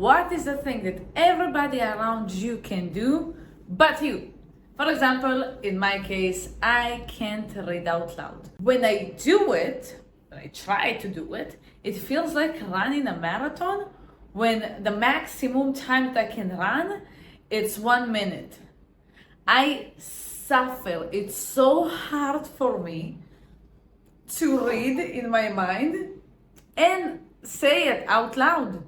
What is the thing that everybody around you can do but you? For example, in my case, I can't read out loud. When I do it, when I try to do it, it feels like running a marathon when the maximum time that I can run, it's 1 minute. I suffer. It's so hard for me to read in my mind and say it out loud.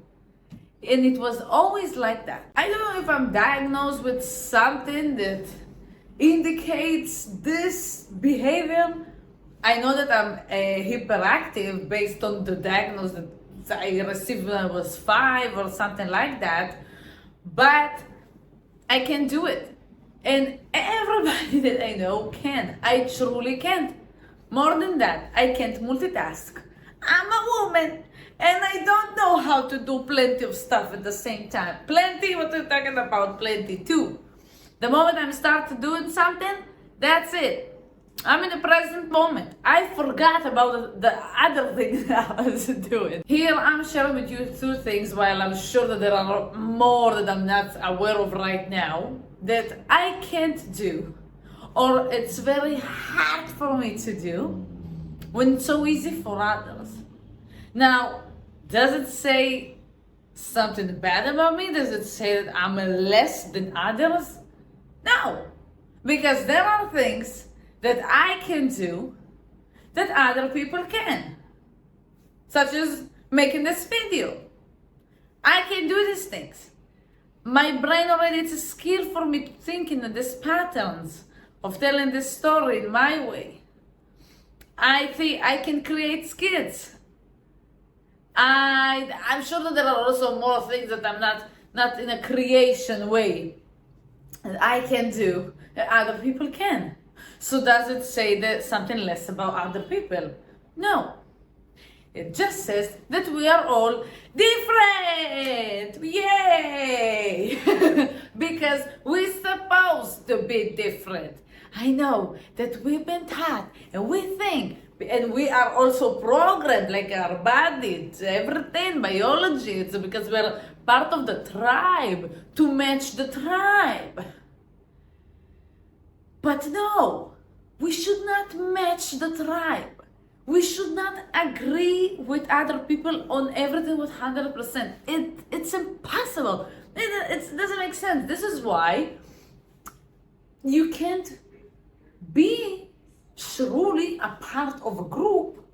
And it was always like that. I don't know if I'm diagnosed with something that indicates this behavior. I know that I'm hyperactive based on the diagnosis that I received when I was 5 or something like that. But I can do it. And everybody that I know can. I truly can't. More than that, I can't multitask. I'm a woman and I don't know how to do plenty of stuff at the same time. Plenty, what we're talking about, plenty too. The moment I start doing something, that's it. I'm in the present moment. I forgot about the other thing that I was doing. Here I'm sharing with you 2 things, while I'm sure that there are more that I'm not aware of right now that I can't do, or it's very hard for me to do when it's so easy for others. Now, does it say something bad about me? Does it say that I'm less than others? No, because there are things that I can do that other people can, such as making this video. I can do these things. My brain already, it's a skill for me to think in these patterns of telling this story in my way. I think I can create skits. I'm sure that there are also more things that I'm not in a creation way that I can do that other people can. So does it say that something less about other people? No. It just says that we are all different. Yay! Because we're supposed to be different. I know that we've been taught and we think, and we are also programmed, like our body, it's everything, biology, it's because we're part of the tribe to match the tribe. But no, we should not match the tribe. We should not agree with other people on everything with 100%. It's impossible. It doesn't make sense. This is why you can't be truly a part of a group,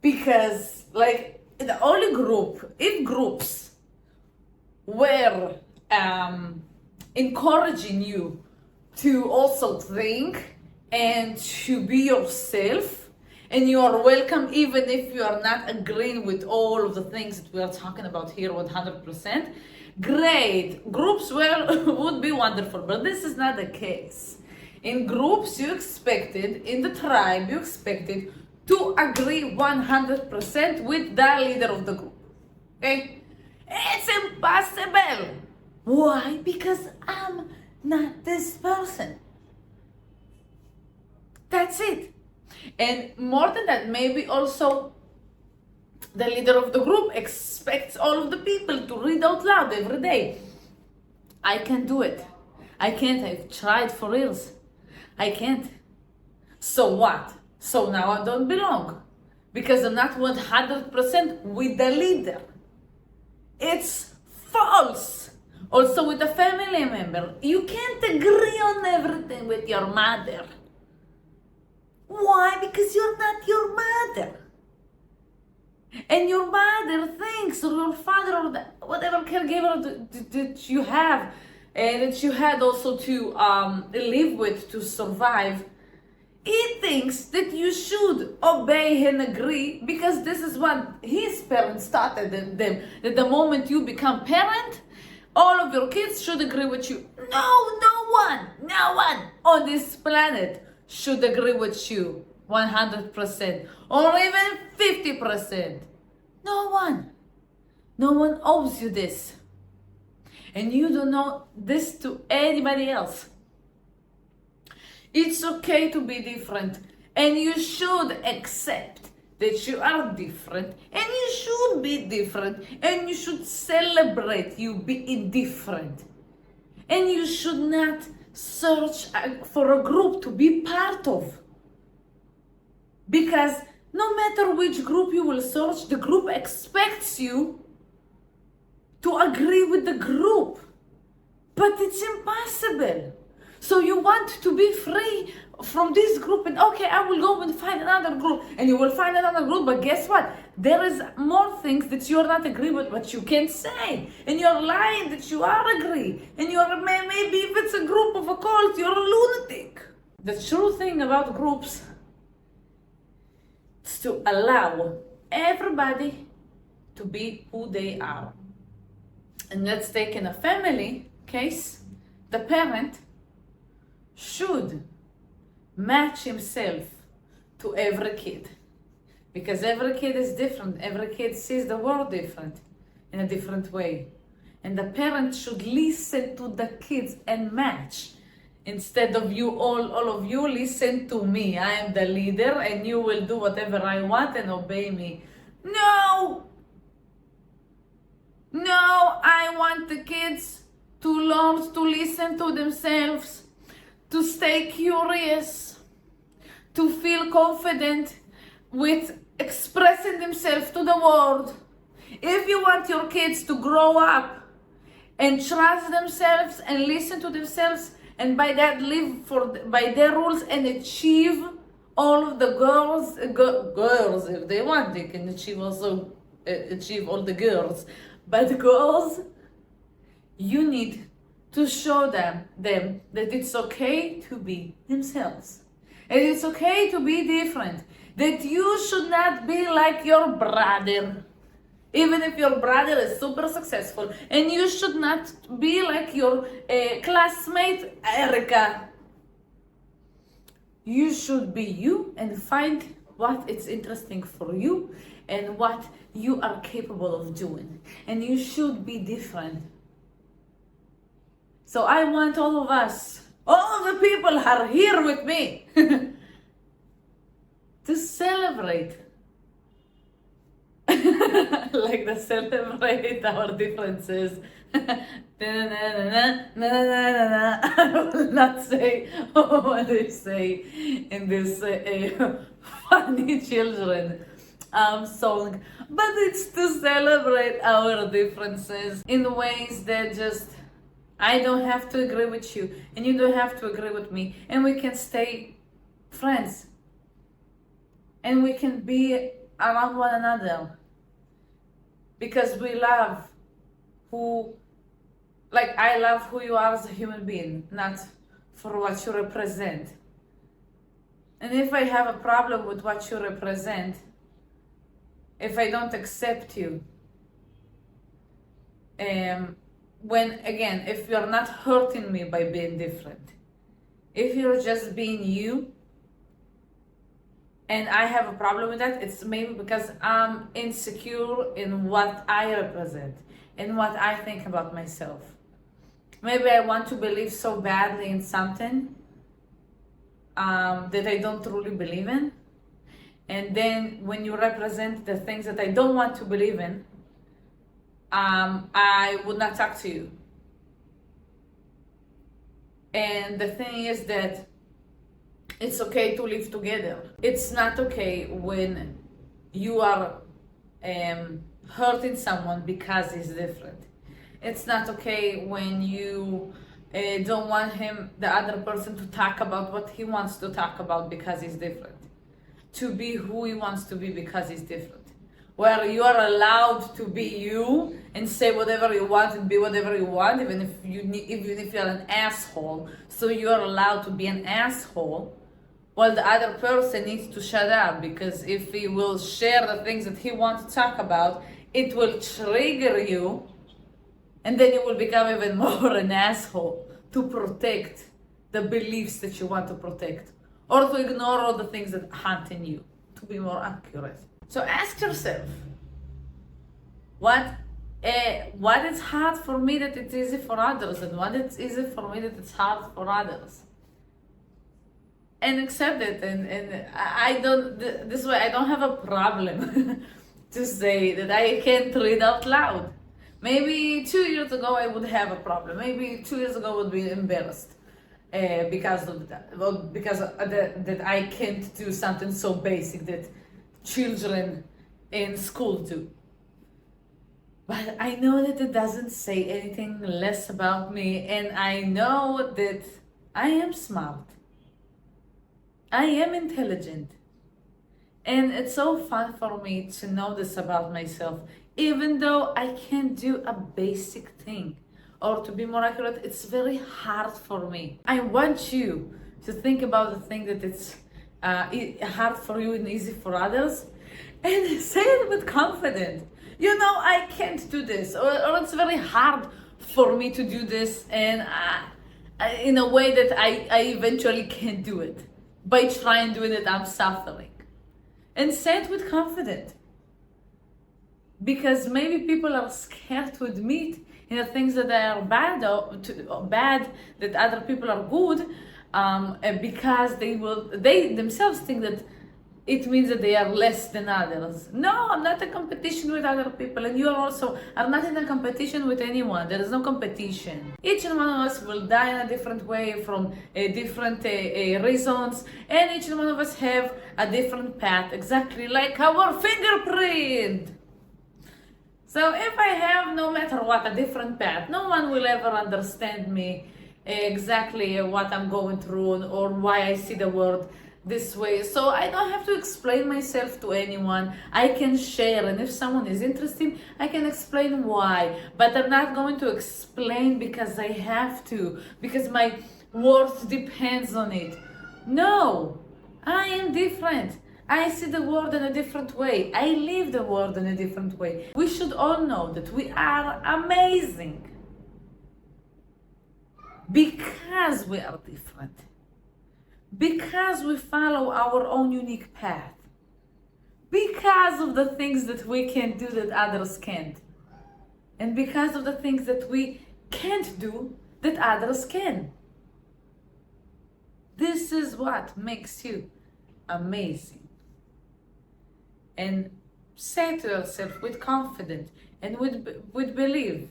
because like the only group, if groups were encouraging you to also think and to be yourself, and you are welcome even if you are not agreeing with all of the things that we are talking about here 100%, great, groups would be wonderful, but this is not the case. In groups, you expected, in the tribe, you expected to agree 100% with the leader of the group. Okay? It's impossible. Why? Because I'm not this person. That's it. And more than that, maybe also the leader of the group expects all of the people to read out loud every day. I can't do it. I can't. I've tried for years. I can't. So what? So now I don't belong because I'm not 100% with the leader. It's false. Also with a family member, you can't agree on everything with your mother. Why? Because you're not your mother. And your mother thinks, or your father, or whatever caregiver that you have, and that you had also to live with to survive, he thinks that you should obey and agree because this is what his parents taught them, that the moment you become parent, all of your kids should agree with you. No one on this planet should agree with you 100% or even 50%. No one owes you this. And you don't know this to anybody else. It's okay to be different, and you should accept that you are different, and you should be different, and you should celebrate you being different. And you should not search for a group to be part of. Because no matter which group you will search, the group expects you to agree with the group. But it's impossible. So you want to be free from this group, and okay, I will go and find another group, and you will find another group, but guess what? There is more things that you are not agree with, but you can say, and you're lying that you are agree, and you're maybe if it's a group of a cult, you're a lunatic. The true thing about groups is to allow everybody to be who they are. And let's take in a family case, the parent should match himself to every kid, because every kid is different. Every kid sees the world different, in a different way, and the parent should listen to the kids and match, instead of you all of you listen to me. I am the leader and you will do whatever I want and obey me. No, I want the kids to learn to listen to themselves, to stay curious, to feel confident with expressing themselves to the world. If you want your kids to grow up and trust themselves and listen to themselves, and by that live by their rules and achieve all of the girls, if they want, they can achieve all the girls. But girls, you need to show them that it's okay to be themselves. And it's okay to be different. That you should not be like your brother, even if your brother is super successful. And you should not be like your classmate, Erica. You should be you and find what is interesting for you and what you are capable of doing. And you should be different. So I want all of us, all of the people who are here with me, to celebrate. Like to celebrate our differences. I will not say what they say in this funny children song, but it's to celebrate our differences in ways that just, I don't have to agree with you and you don't have to agree with me, and we can stay friends and we can be around one another because we love I love who you are as a human being, not for what you represent. And if I have a problem with what you represent, if I don't accept you, if you're not hurting me by being different, if you're just being you, and I have a problem with that, it's maybe because I'm insecure in what I represent and what I think about myself. Maybe I want to believe so badly in something that I don't truly believe in. And then when you represent the things that I don't want to believe in, I would not talk to you. And the thing is that it's okay to live together. It's not okay when you are hurting someone because he's different. It's not okay when you don't want the other person to talk about what he wants to talk about because he's different. To be who he wants to be because he's different. Where you are allowed to be you and say whatever you want and be whatever you want, even if you're an asshole. So you are allowed to be an asshole, while the other person needs to shut up, because if he will share the things that he wants to talk about, it will trigger you, and then you will become even more an asshole to protect the beliefs that you want to protect, or to ignore all the things that haunt in you, to be more accurate. So ask yourself, what is hard for me that it's easy for others, and what is easy for me that it's hard for others. and accept it. And I don't, this way I don't have a problem to say that I can't read out loud. Maybe 2 years ago I would have a problem. Maybe 2 years ago I would be embarrassed because of that. Well, because that I can't do something so basic that children in school do. But I know that it doesn't say anything less about me, and I know that I am smart. I am intelligent. And it's so fun for me to know this about myself, even though I can't do a basic thing. Or to be more accurate, it's very hard for me. I want you to think about the thing that it's hard for you and easy for others, and say it with confidence. You know, I can't do this, or it's very hard for me to do this, and in a way that I eventually can't do it. By trying doing it, I'm suffering. And say it with confidence. Because maybe people are scared to admit the things that they are bad, that other people are good, because they themselves think that it means that they are less than others. No, I'm not in competition with other people, and you also are not in a competition with anyone. There is no competition. Each and one of us will die in a different way from different reasons, and each and one of us have a different path, exactly like our fingerprint. So if I have, no matter what, a different path, no one will ever understand me exactly what I'm going through or why I see the world this way. So I don't have to explain myself to anyone. I can share, and if someone is interested, I can explain why. But I'm not going to explain because I have to, because my worth depends on it. No, I am different. I see the world in a different way. I live the world in a different way. We should all know that we are amazing because we are different. Because we follow our own unique path. Because of the things that we can do that others can't. And because of the things that we can't do that others can. This is what makes you amazing. And say to yourself with confidence and with belief.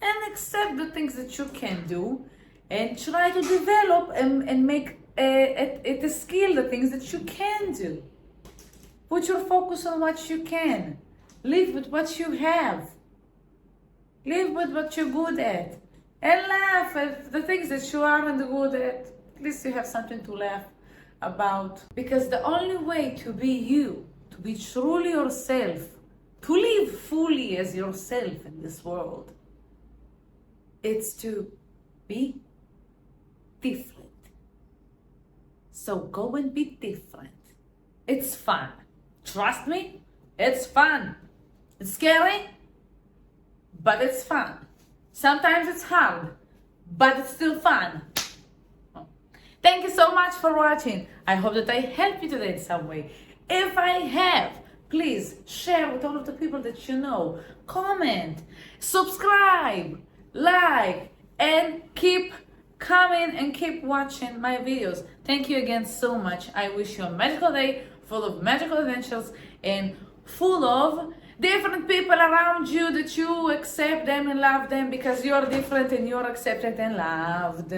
And accept the things that you can do. And try to develop and make it a skill, the things that you can do. Put your focus on what you can. Live with what you have. Live with what you're good at. And laugh at the things that you aren't good at. At least you have something to laugh about. Because the only way to be you, to be truly yourself, to live fully as yourself in this world, it's to be different. So go and be different. It's fun. Trust me, it's fun. It's scary, but it's fun. Sometimes it's hard, but it's still fun. Thank you so much for watching. I hope that I helped you today in some way. If I have, please share with all of the people that you know. Comment, subscribe, like, and keep coming and keep watching my videos. Thank you again so much. I wish you a magical day full of magical adventures and full of different people around you that you accept them and love them because you're different and you're accepted and loved.